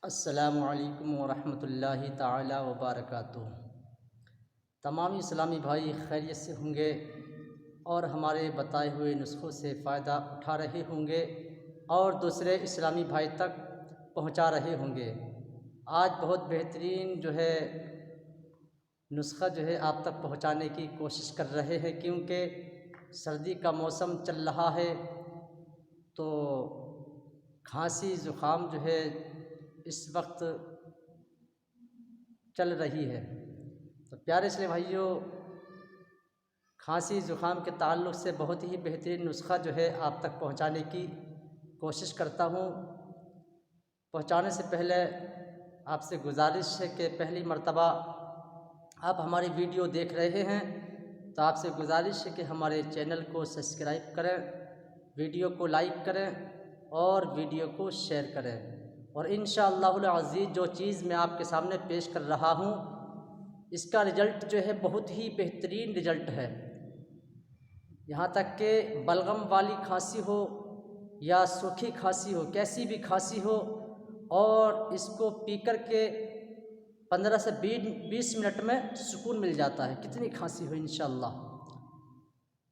अस्सलामु अलैकुम वरहमतुल्लाहि ताला वबरकातुहू। तमाम इस्लामी भाई खैरियत से होंगे और हमारे बताए हुए नुस्ख़ों से फ़ायदा उठा रहे होंगे और दूसरे इस्लामी भाई तक पहुंचा रहे होंगे। आज बहुत बेहतरीन नुस्ख़ा आप तक पहुंचाने की कोशिश कर रहे हैं, क्योंकि सर्दी का मौसम चल रहा है तो खांसी ज़ुकाम इस वक्त चल रही है। तो प्यारे इसलिए भाइयों, खांसी ज़ुकाम के ताल्लुक़ से बहुत ही बेहतरीन नुस्ख़ा आप तक पहुंचाने की कोशिश करता हूं। पहुंचाने से पहले आपसे गुजारिश है कि पहली मर्तबा आप हमारी वीडियो देख रहे हैं तो आपसे गुजारिश है कि हमारे चैनल को सब्सक्राइब करें, वीडियो को लाइक करें और वीडियो को शेयर करें। और इंशाअल्लाहुल अज़ीज़ जो चीज़ मैं आपके सामने पेश कर रहा हूँ, इसका रिज़ल्ट बहुत ही बेहतरीन रिज़ल्ट है। यहाँ तक कि बलगम वाली खांसी हो या सूखी खांसी हो, कैसी भी खांसी हो, और इसको पी कर के 15 से 20 मिनट में सुकून मिल जाता है, कितनी खांसी हो इंशाअल्लाह।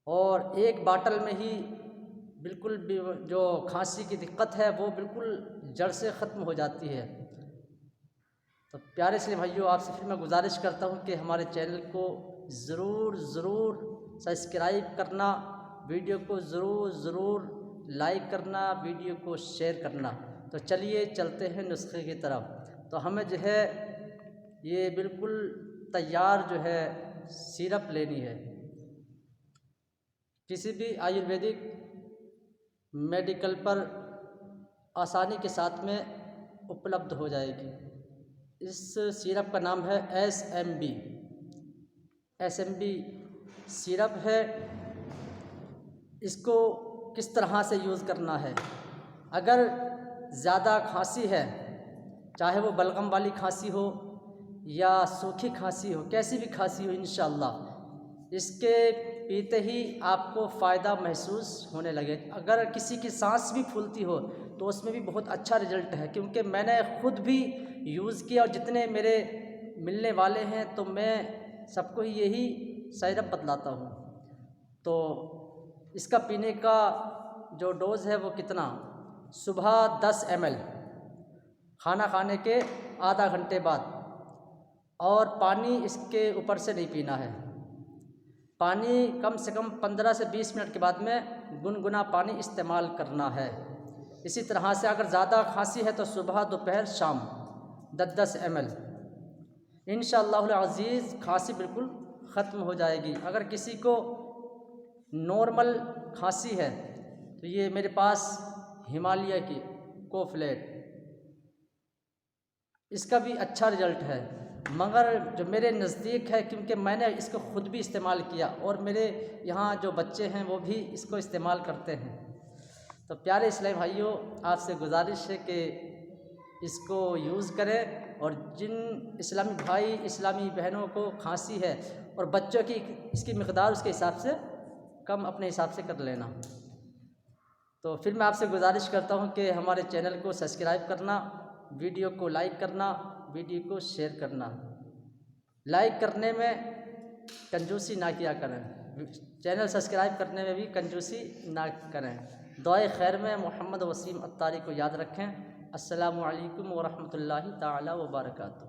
और एक बाटल में ही बिल्कुल जो खांसी की दिक्कत है वो बिल्कुल जड़ से ख़त्म हो जाती है। तो प्यारे इसलिए भाइयों, आपसे फिर मैं गुजारिश करता हूँ कि हमारे चैनल को ज़रूर सब्सक्राइब करना, वीडियो को ज़रूर लाइक करना, वीडियो को शेयर करना। तो चलिए चलते हैं नुस्खे की तरफ। तो हमें ये बिल्कुल तैयार सिरप लेनी है। किसी भी आयुर्वेदिक मेडिकल पर आसानी के साथ में उपलब्ध हो जाएगी। इस सिरप का नाम है एसएमबी सिरप है। इसको किस तरह से यूज़ करना है? अगर ज़्यादा खांसी है, चाहे वो बलगम वाली खांसी हो या सूखी खांसी हो, कैसी भी खांसी हो, इंशाअल्लाह इसके पीते ही आपको फ़ायदा महसूस होने लगे। अगर किसी की सांस भी फूलती हो तो उसमें भी बहुत अच्छा रिज़ल्ट है, क्योंकि मैंने ख़ुद भी यूज़ किया और जितने मेरे मिलने वाले हैं तो मैं सबको ही यही सिरप बतलाता हूँ। तो इसका पीने का जो डोज़ है वो कितना, सुबह 10 ml, खाना खाने के आधा घंटे बाद, और पानी इसके ऊपर से नहीं पीना है। पानी कम से कम 15 से 20 मिनट के बाद में गुनगुना पानी इस्तेमाल करना है। इसी तरह से अगर ज़्यादा खांसी है तो सुबह दोपहर शाम 10 ml। इंशाअल्लाहुल अज़ीज़ खांसी बिल्कुल ख़त्म हो जाएगी। अगर किसी को नॉर्मल खांसी है तो ये मेरे पास हिमालय की कोफ्लेट, इसका भी अच्छा रिज़ल्ट है। मगर जो मेरे नज़दीक है, क्योंकि मैंने इसको ख़ुद भी इस्तेमाल किया और मेरे यहाँ जो बच्चे हैं वो भी इसको इस्तेमाल करते हैं। तो प्यारे इस्लामी भाइयों, आपसे गुजारिश है कि इसको यूज़ करें। और जिन इस्लामी भाई इस्लामी बहनों को खांसी है और बच्चों की इसकी मिक़दार उसके हिसाब से कम अपने हिसाब से कर लेना। तो फिर मैं आपसे गुजारिश करता हूँ कि हमारे चैनल को सब्सक्राइब करना, वीडियो को लाइक करना, वीडियो को शेयर करना। लाइक करने में कंजूसी ना किया करें, चैनल सब्सक्राइब करने में भी कंजूसी ना करें। दुआए खैर में मोहम्मद वसीम अत्तारी को याद रखें। अस्सलामु अलैकुम वरहमतुल्लाहि ताला वबरकातुहू।